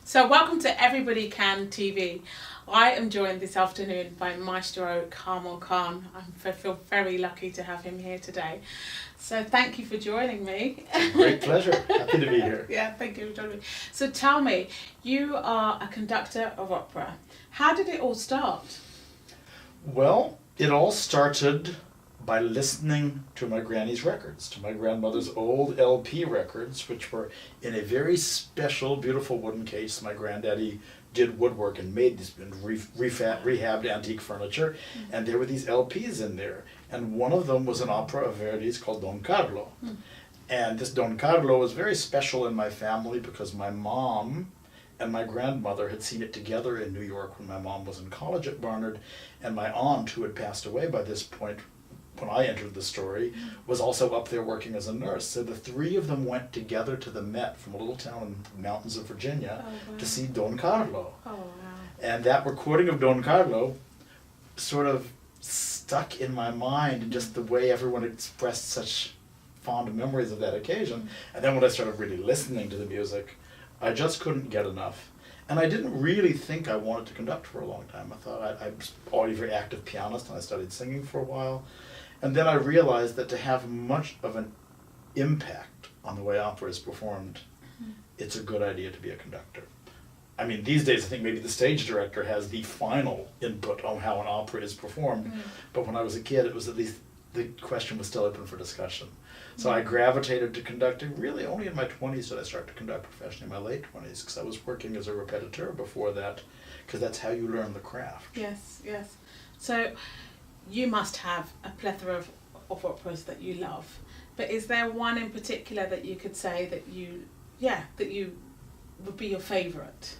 So welcome to Everybody Can TV. I am joined this afternoon by Maestro Kamal. I feel very lucky to have him here today. So thank you for joining me. Great pleasure. Happy to be here. Yeah, thank you for joining me. So tell me, you are a conductor of opera. How did it all start? Well, it all started by listening to my granny's records, to my grandmother's old LP records, which were in a very special, beautiful wooden case. My granddaddy did woodwork and made this and rehabbed antique furniture, and there were these LPs in there. And one of them was an opera of Verdi's called Don Carlo. And this Don Carlo was very special in my family because my mom and my grandmother had seen it together in New York when my mom was in college at Barnard, and my aunt, who had passed away by this point when I entered the story, was also up there working as a nurse. So the three of them went together to the Met from a little town in the mountains of Virginia to see Don Carlo. Oh, wow. And that recording of Don Carlo sort of stuck in my mind, and just the way everyone expressed such fond memories of that occasion. And then when I started really listening to the music, I just couldn't get enough. And I didn't really think I wanted to conduct for a long time. I thought I was already a very active pianist, and I studied singing for a while. And then I realized that to have much of an impact on the way opera is performed, it's a good idea to be a conductor. I mean, these days I think maybe the stage director has the final input on how an opera is performed, but when I was a kid, it was at least, the question was still open for discussion. So I gravitated to conducting really only in my 20s did I start to conduct professionally, in my late 20s, because I was working as a repetiteur before that, because that's how you learn the craft. Yes, yes. So you must have a plethora of operas that you love, but is there one in particular that you could say that you would be your favourite?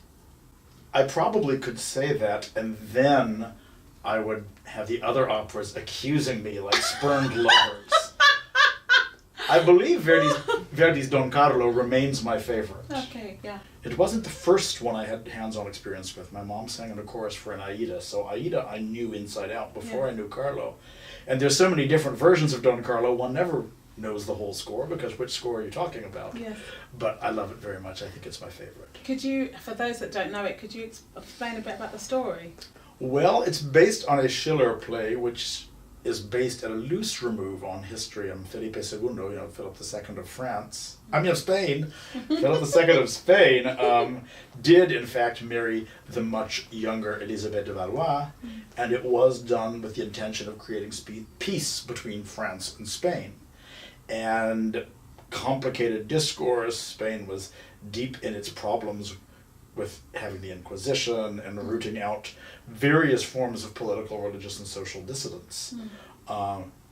I probably could say that, and then I would have the other operas accusing me like spurned lovers. I believe Verdi's Don Carlo remains my favorite. Okay, yeah. It wasn't the first one I had hands-on experience with. My mom sang in a chorus for an Aida, so Aida I knew inside out before I knew Carlo. And there's so many different versions of Don Carlo, one never knows the whole score, because which score are you talking about? Yes. But I love it very much. I think it's my favorite. Could you, for those that don't know it, could you explain a bit about the story? Well, it's based on a Schiller play, which is based at a loose remove on history. Felipe II, Philip II of France. Of Spain. Philip II of Spain did in fact marry the much younger Elisabeth de Valois, and it was done with the intention of creating peace between France and Spain. And complicated discourse. Spain was deep in its problems with having the Inquisition and rooting out various forms of political, religious, and social dissidence.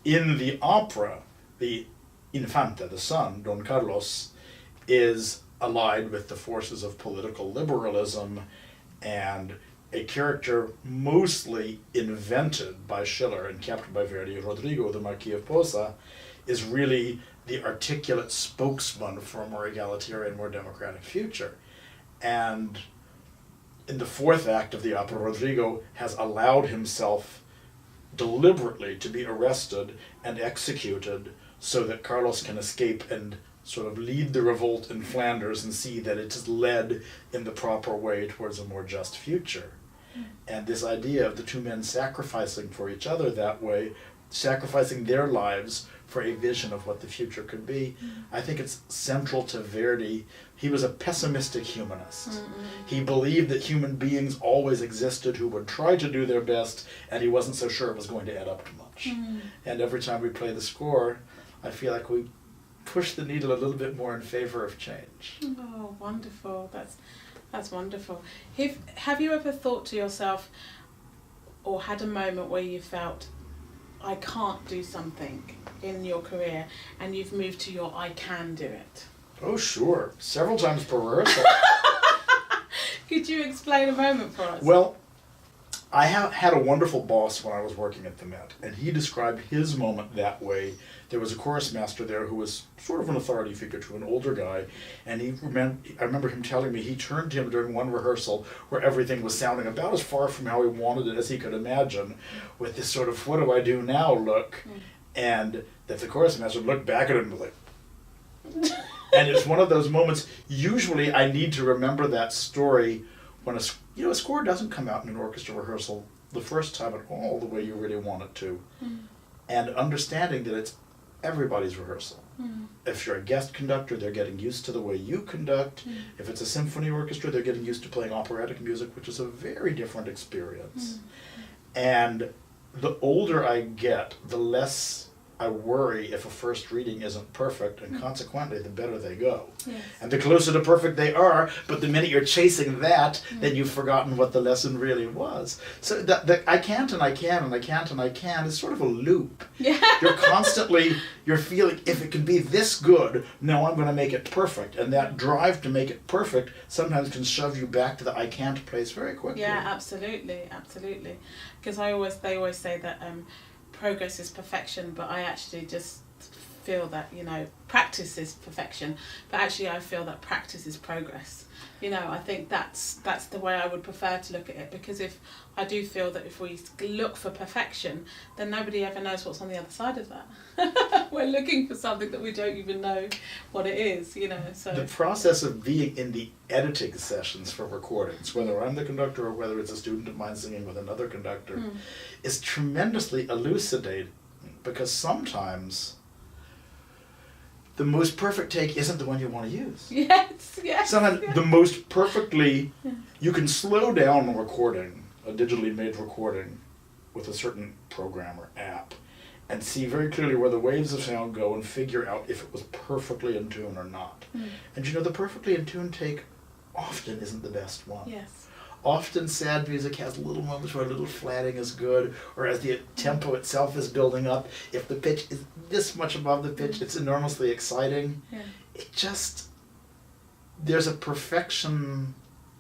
In the opera, the Infante, the son, Don Carlos, is allied with the forces of political liberalism, and a character mostly invented by Schiller and kept by Verdi, Rodrigo, the Marquis of Posa, is really the articulate spokesman for a more egalitarian, more democratic future. And in the fourth act of the opera, Rodrigo has allowed himself deliberately to be arrested and executed so that Carlos can escape and sort of lead the revolt in Flanders and see that it is led in the proper way towards a more just future. And this idea of the two men sacrificing for each other that way, sacrificing their lives for a vision of what the future could be, I think it's central to Verdi. He was a pessimistic humanist. He believed that human beings always existed who would try to do their best, and he wasn't so sure it was going to add up to much. And every time we play the score, I feel like we push the needle a little bit more in favor of change. Oh, wonderful. That's wonderful. Have you ever thought to yourself, or had a moment where you felt, I can't do something in your career, and you've moved to your I can do it? Oh, sure. Several times per rehearsal. Could you explain a moment for us? Well, I had a wonderful boss when I was working at the Met, and he described his moment that way. There was a chorus master there who was sort of an authority figure to an older guy, and I remember him telling me he turned to him during one rehearsal where everything was sounding about as far from how he wanted it as he could imagine, with this sort of what do I do now look, and that the chorus master would look back at him and be like, And it's one of those moments, usually I need to remember that story when a score doesn't come out in an orchestra rehearsal the first time at all the way you really want it to. And understanding that it's everybody's rehearsal. If you're a guest conductor, they're getting used to the way you conduct. If it's a symphony orchestra, they're getting used to playing operatic music, which is a very different experience. And the older I get, the less I worry if a first reading isn't perfect, and consequently, the better they go. Yes. And the closer to perfect they are, but the minute you're chasing that, then you've forgotten what the lesson really was. So that I can't and I can and I can't and I can is sort of a loop. Yeah. You're feeling, if it can be this good, now I'm going to make it perfect. And that drive to make it perfect sometimes can shove you back to the I can't place very quickly. Yeah, absolutely. Because they always say that progress is perfection, but I actually just feel that, practice is perfection, but actually I feel that practice is progress. I think that's the way I would prefer to look at it, because if I do feel that if we look for perfection, then nobody ever knows what's on the other side of that. We're looking for something that we don't even know what it is, so. The process of being in the editing sessions for recordings, whether I'm the conductor or whether it's a student of mine singing with another conductor, is tremendously elucidating, because sometimes the most perfect take isn't the one you want to use. Yes. Sometimes the most perfectly, you can slow down a recording, a digitally made recording, with a certain program or app, and see very clearly where the waves of sound go and figure out if it was perfectly in tune or not. And the perfectly in tune take often isn't the best one. Yes. Often sad music has little moments where a little flatting is good, or as the tempo itself is building up, if the pitch is this much above the pitch, it's enormously exciting. Yeah. There's a perfection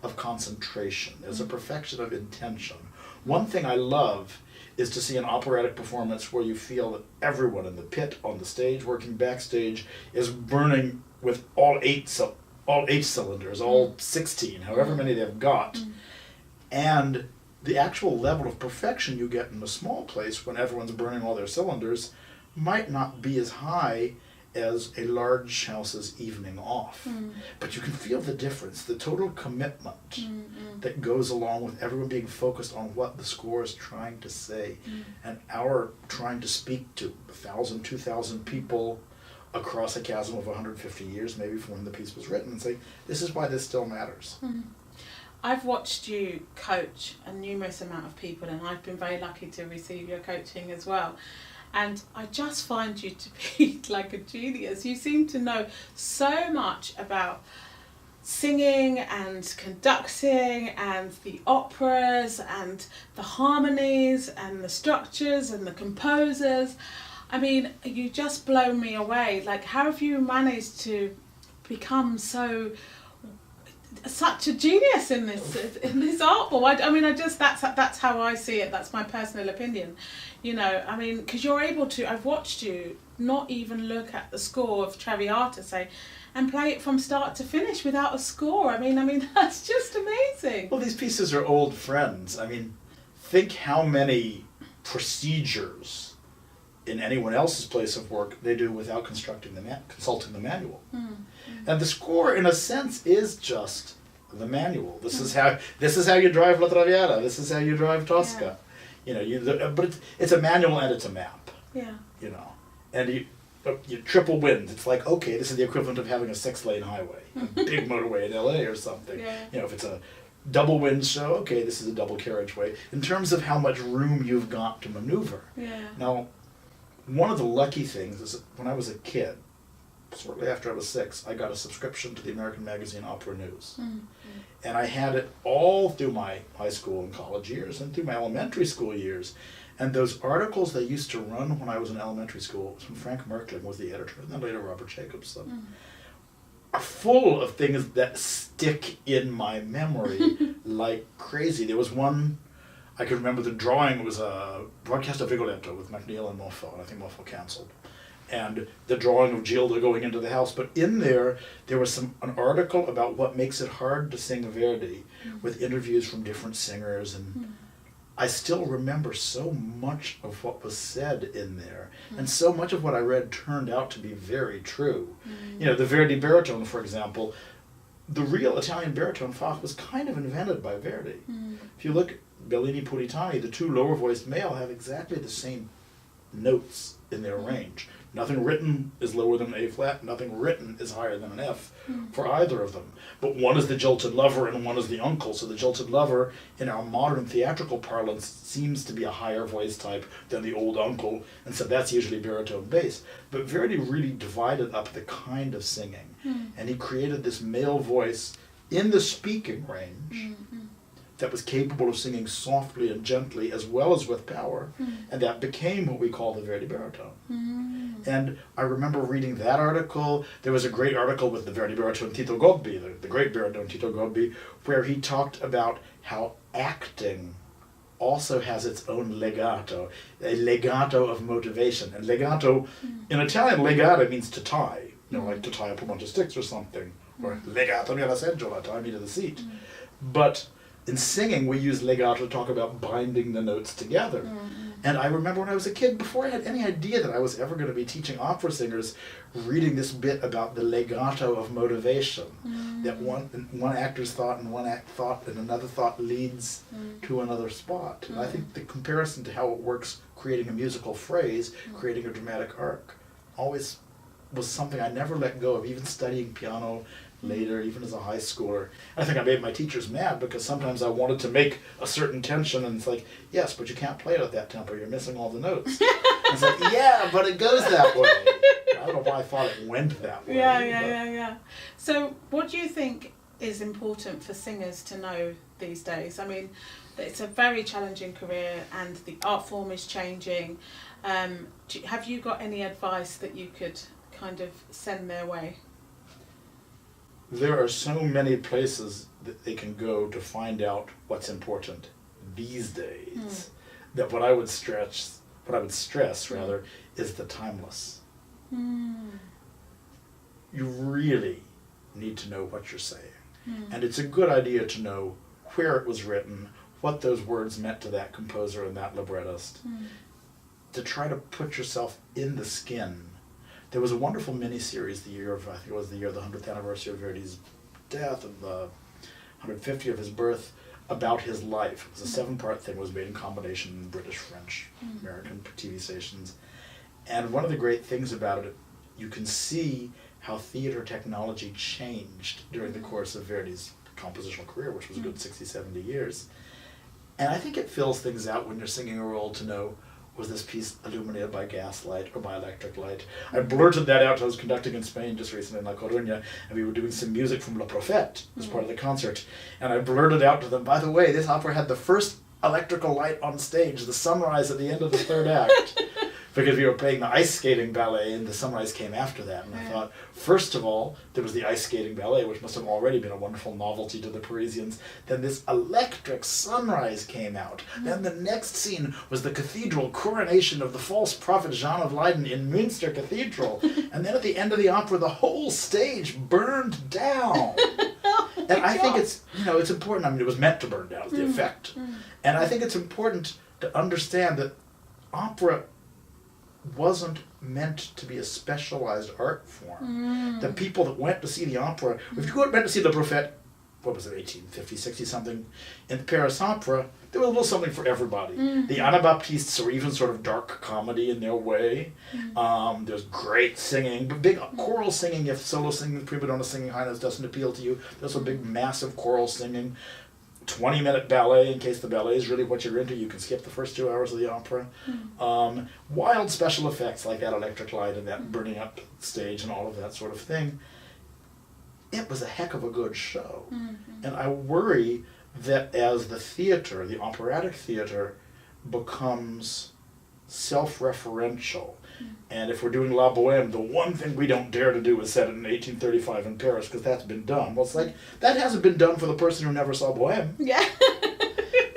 of concentration, there's a perfection of intention. One thing I love is to see an operatic performance where you feel that everyone in the pit, on the stage, working backstage, is burning with all eight cylinders, all 16, however many they've got. And the actual level of perfection you get in a small place when everyone's burning all their cylinders might not be as high as a large house's evening off. But you can feel the difference, the total commitment that goes along with everyone being focused on what the score is trying to say. And our trying to speak to 1,000, 2,000 people across a chasm of 150 years, maybe from when the piece was written, and say, this is why this still matters. I've watched you coach a numerous amount of people, and I've been very lucky to receive your coaching as well. And I just find you to be like a genius. You seem to know so much about singing and conducting and the operas and the harmonies and the structures and the composers. I mean, you just blow me away. Like, how have you managed to become such a genius in this art form? I mean, that's how I see it. That's my personal opinion. I mean, because you're able to. I've watched you not even look at the score of Traviata, say, and play it from start to finish without a score. I mean, that's just amazing. Well, these pieces are old friends. I mean, think how many procedures in anyone else's place of work they do without consulting the manual. And the score, in a sense, is just the manual. This is how you drive La Traviata. This is how you drive Tosca. But it's a manual and it's a map. Yeah. And you triple wind. It's like, okay, this is the equivalent of having a 6-lane highway, a big motorway in LA or something. Yeah. If it's a double wind show, okay, this is a double carriageway. In terms of how much room you've got to maneuver. Yeah. Now, one of the lucky things is that when I was a kid, shortly after I was 6, I got a subscription to the American magazine Opera News. And I had it all through my high school and college years and through my elementary school years. And those articles they used to run when I was in elementary school, from Frank Merkling was the editor, and then later Robert Jacobson, are full of things that stick in my memory like crazy. There was one, I can remember the drawing, it was a broadcast of Rigoletto with MacNeil and Moffat, and I think Moffat cancelled. And the drawing of Gilda going into the house. But in there was an article about what makes it hard to sing Verdi, with interviews from different singers. And I still remember so much of what was said in there, and so much of what I read turned out to be very true. You know, the Verdi baritone, for example, the real Italian baritone Fach was kind of invented by Verdi. If you look at Bellini Puritani, the two lower voiced male have exactly the same notes in their range. Nothing written is lower than an A flat, nothing written is higher than an F for either of them. But one is the jilted lover and one is the uncle. So the jilted lover, in our modern theatrical parlance, seems to be a higher voice type than the old uncle, and so that's usually baritone bass. But Verdi really divided up the kind of singing, and he created this male voice in the speaking range that was capable of singing softly and gently as well as with power, and that became what we call the Verdi baritone. And I remember reading that article. There was a great article with the Verdi baritone Tito Gobbi, the great baritone Tito Gobbi, where he talked about how acting also has its own legato, a legato of motivation. And legato, in Italian, legato means to tie, you know, like to tie up a bunch of sticks or something, or legato nella seggiola, tie me to the seat. But in singing, we use legato to talk about binding the notes together. And I remember when I was a kid, before I had any idea that I was ever going to be teaching opera singers, reading this bit about the legato of motivation, that one actor's thought and one act thought and another thought leads to another spot. And I think the comparison to how it works creating a musical phrase, creating a dramatic arc, always was something I never let go of, even studying piano later, even as a high schooler. I think I made my teachers mad because sometimes I wanted to make a certain tension and it's like, yes, but you can't play it at that tempo, you're missing all the notes. It's like, yeah, but it goes that way. I don't know why I thought it went that way. Yeah. So what do you think is important for singers to know these days? I mean, it's a very challenging career and the art form is changing. Have you got any advice that you could kind of send their way? There are so many places that they can go to find out what's important these days that what I would stress rather, is the timeless. You really need to know what you're saying. And it's a good idea to know where it was written, what those words meant to that composer and that librettist, to try to put yourself in the skin. There was a wonderful mini-series the year of the 100th anniversary of Verdi's death and the 150th of his birth about his life. It was a 7-part thing, was made in combination British, French, American TV stations. And one of the great things about it, you can see how theater technology changed during the course of Verdi's compositional career, which was a good 60, 70 years. And I think it fills things out when you're singing a role to know, was this piece illuminated by gaslight or by electric light? I blurted that out. I was conducting in Spain just recently in La Coruña, and we were doing some music from Le Prophète as part of the concert. And I blurted out to them, by the way, this opera had the first electrical light on stage, the sunrise at the end of the third act. Because we were playing the ice skating ballet, and the sunrise came after that. And I thought, first of all, there was the ice skating ballet, which must have already been a wonderful novelty to the Parisians. Then this electric sunrise came out. Then the next scene was the cathedral coronation of the false prophet Jean of Leiden in Münster Cathedral. And then at the end of the opera, the whole stage burned down. And I think it's important. I mean, it was meant to burn down, it was the effect. And I think it's important to understand that opera wasn't meant to be a specialized art form. The people that went to see the opera, if you went to see Le Prophète, what was it, 1850, 60 something, in the Paris Opera, there was a little something for everybody. The Anabaptistes were even sort of dark comedy in their way. There's great singing, but big choral singing, if solo singing, prima donna singing, high notes doesn't appeal to you. There's a big massive choral singing. 20-minute ballet, in case the ballet is really what you're into. You can skip the first 2 hours of the opera. Wild special effects like that electric light and that burning up stage and all of that sort of thing. It was a heck of a good show. And I worry that as the theater, the operatic theater, becomes self-referential, and if we're doing La Bohème, the one thing we don't dare to do is set it in 1835 in Paris, because that's been done. Well, it's like, that hasn't been done for the person who never saw Bohème. Yeah.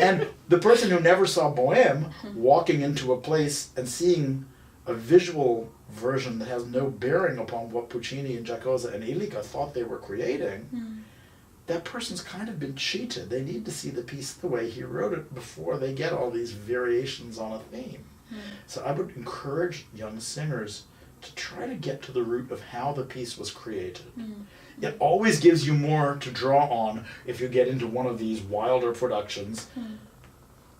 And the person who never saw Bohème, walking into a place and seeing a visual version that has no bearing upon what Puccini and Giacosa and Illica thought they were creating, that person's kind of been cheated. They need to see the piece the way he wrote it before they get all these variations on a theme. So I would encourage young singers to try to get to the root of how the piece was created. It always gives you more to draw on if you get into one of these wilder productions.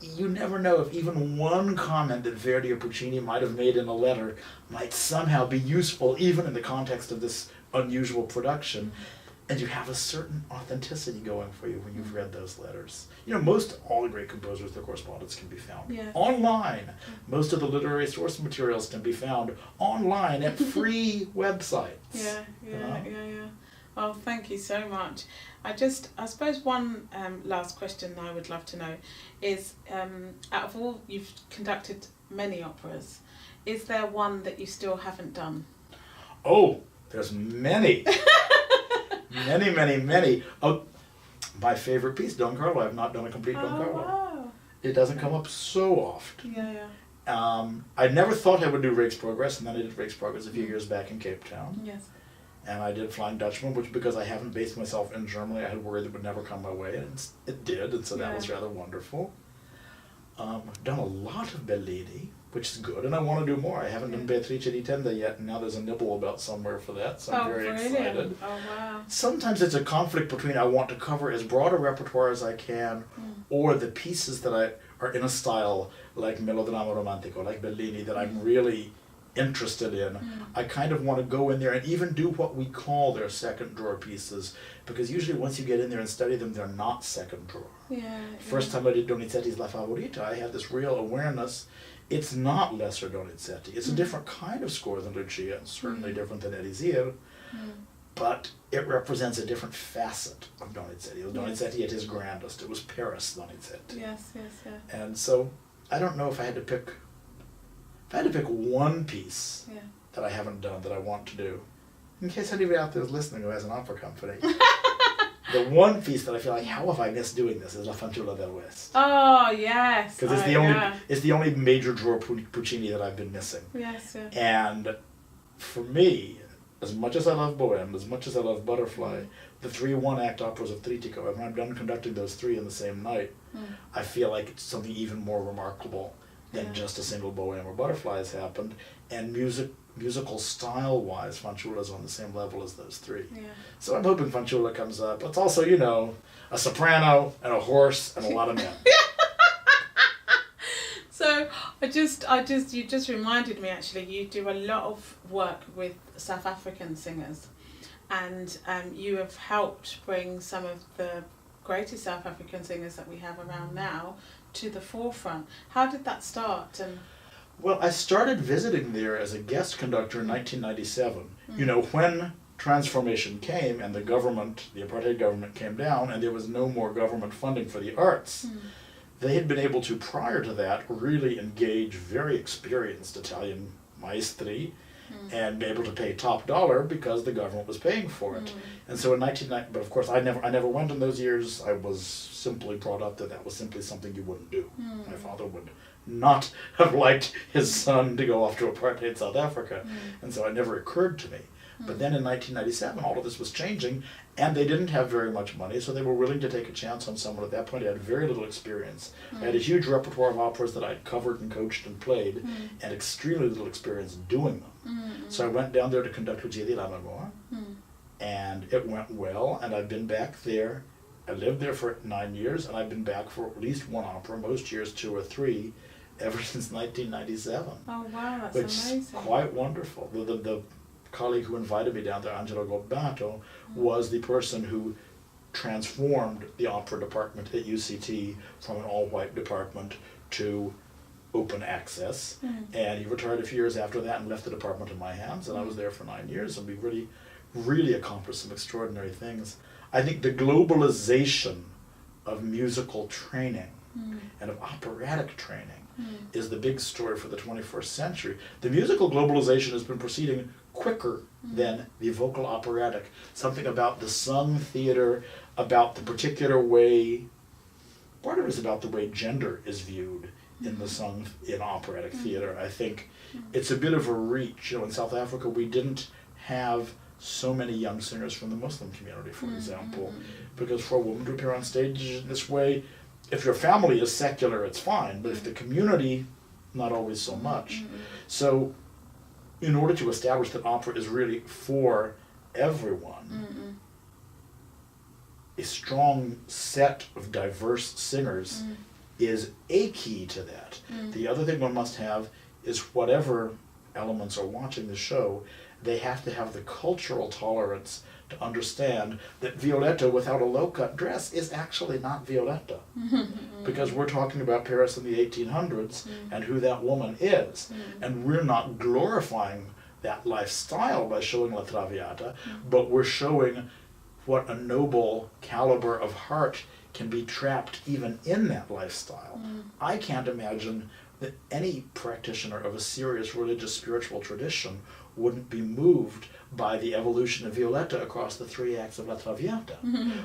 You never know if even one comment that Verdi or Puccini might have made in a letter might somehow be useful even in the context of this unusual production. And you have a certain authenticity going for you when you've read those letters. You know, all the great composers, their correspondence can be found online. Most of the literary source materials can be found online at free websites. Yeah. Oh, thank you so much. I suppose one last question I would love to know is, out of all, you've conducted many operas, is there one that you still haven't done? Oh, there's many. Many. Oh, my favorite piece, Don Carlo. I've not done a complete Don Carlo. Wow. It doesn't come up so often. Yeah. I never thought I would do Rake's Progress, and then I did Rake's Progress a few years back in Cape Town. Yes. And I did Flying Dutchman, which, because I haven't based myself in Germany, I had worried it would never come my way, and it did, and so that was rather wonderful. I've done a lot of Bellini, which is good, and I want to do more. I haven't done Beatrice di Tenda yet, and now there's a nibble about somewhere for that, so I'm very excited. Oh, wow. Sometimes it's a conflict between I want to cover as broad a repertoire as I can, or the pieces that are in a style like Melodrama Romantico, like Bellini, that I'm really interested in. I kind of want to go in there and even do what we call their second drawer pieces, because usually once you get in there and study them, they're not second drawer. First time I did Donizetti's La Favorita, I had this real awareness. It's not lesser Donizetti. It's a different kind of score than Lucia, and certainly different than Elisir, but it represents a different facet of Donizetti. It was Donizetti at his grandest. It was Paris Donizetti. Yes. And so I don't know if I had to pick one piece that I haven't done that I want to do. In case anybody out there is listening who has an opera company, the one piece that I feel like, how have I missed doing this, is La Fanciulla del West. Oh, yes. Because it's the only major drawer Puccini that I've been missing. Yes. And for me, as much as I love Bohème, as much as I love Butterfly, the 3 one-act operas of Tritico, and when I'm done conducting those 3 in the same night, I feel like it's something even more remarkable than just a single Bohème or Butterfly has happened. And musical style-wise, Fanciulla's on the same level as those 3. So I'm hoping Fanciulla comes up. It's also, a soprano and a horse and a lot of men. So you just reminded me, actually, you do a lot of work with South African singers, and you have helped bring some of the greatest South African singers that we have around now to the forefront. How did that start? Well, I started visiting there as a guest conductor in 1997. When transformation came and the apartheid government came down and there was no more government funding for the arts, they had been able to, prior to that, really engage very experienced Italian maestri and be able to pay top dollar because the government was paying for it. And so in 1990, but of course I never went in those years. I was simply brought up that was simply something you wouldn't do. My father would not have liked his son to go off to apartheid South Africa, and so it never occurred to me. But then in 1997, all of this was changing, and they didn't have very much money, so they were willing to take a chance on someone at that point. I had very little experience. I had a huge repertoire of operas that I'd covered and coached and played, and extremely little experience doing them. So I went down there to conduct Lucia di Lammermoor, and it went well, and I've been back there. I lived there for 9 years, and I've been back for at least one opera, most years 2 or 3, ever since 1997. Oh, wow, that's which amazing. Is quite wonderful. The colleague who invited me down there, Angelo Gobbato, was the person who transformed the opera department at UCT from an all-white department to open access. And he retired a few years after that and left the department in my hands, and I was there for 9 years, and we really accomplished some extraordinary things. I think the globalization of musical training and of operatic training is the big story for the 21st century. The musical globalization has been proceeding quicker than the vocal operatic. Something about the sung theater, about the particular way, part of it is about the way gender is viewed in operatic theater. I think it's a bit of a reach. In South Africa we didn't have so many young singers from the Muslim community, for example. Because for a woman to appear on stage in this way, if your family is secular, it's fine, but if the community, not always so much. So in order to establish that opera is really for everyone, a strong set of diverse singers is a key to that. The other thing one must have is whatever elements are watching the show, they have to have the cultural tolerance to understand that Violetta without a low-cut dress is actually not Violetta. Because we're talking about Paris in the 1800s and who that woman is. And we're not glorifying that lifestyle by showing La Traviata, but we're showing what a noble caliber of heart can be trapped even in that lifestyle. I can't imagine that any practitioner of a serious religious spiritual tradition wouldn't be moved by the evolution of Violetta across the 3 acts of La Traviata.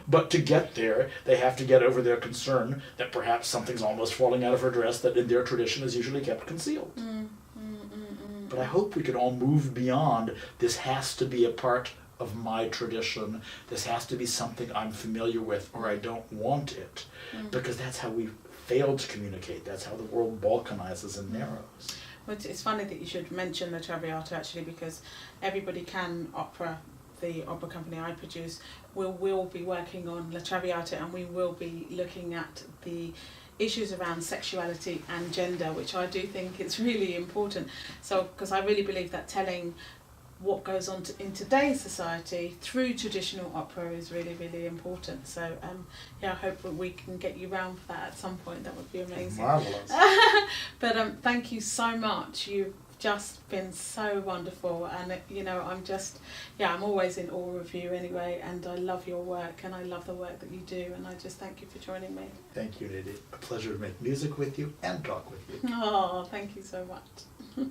But to get there, they have to get over their concern that perhaps something's almost falling out of her dress that in their tradition is usually kept concealed. But I hope we can all move beyond, this has to be a part of my tradition, this has to be something I'm familiar with or I don't want it. Because that's how we fail to communicate, that's how the world balkanizes and narrows. Well, it's funny that you should mention the Traviata actually, because Everybody Can Opera, the opera company I produce, will be working on La Traviata, and we will be looking at the issues around sexuality and gender, which I do think is really important. So, because I really believe that telling what goes on in today's society through traditional opera is really, really important. So, yeah, I hope that we can get you round for that at some point. That would be amazing. Marvelous. But thank you so much. You've just been so wonderful, and I'm always in awe of you anyway, and I love your work, and I love the work that you do, and I just thank you for joining me. Thank you, Nadine. A pleasure to make music with you and talk with you. Oh, thank you so much.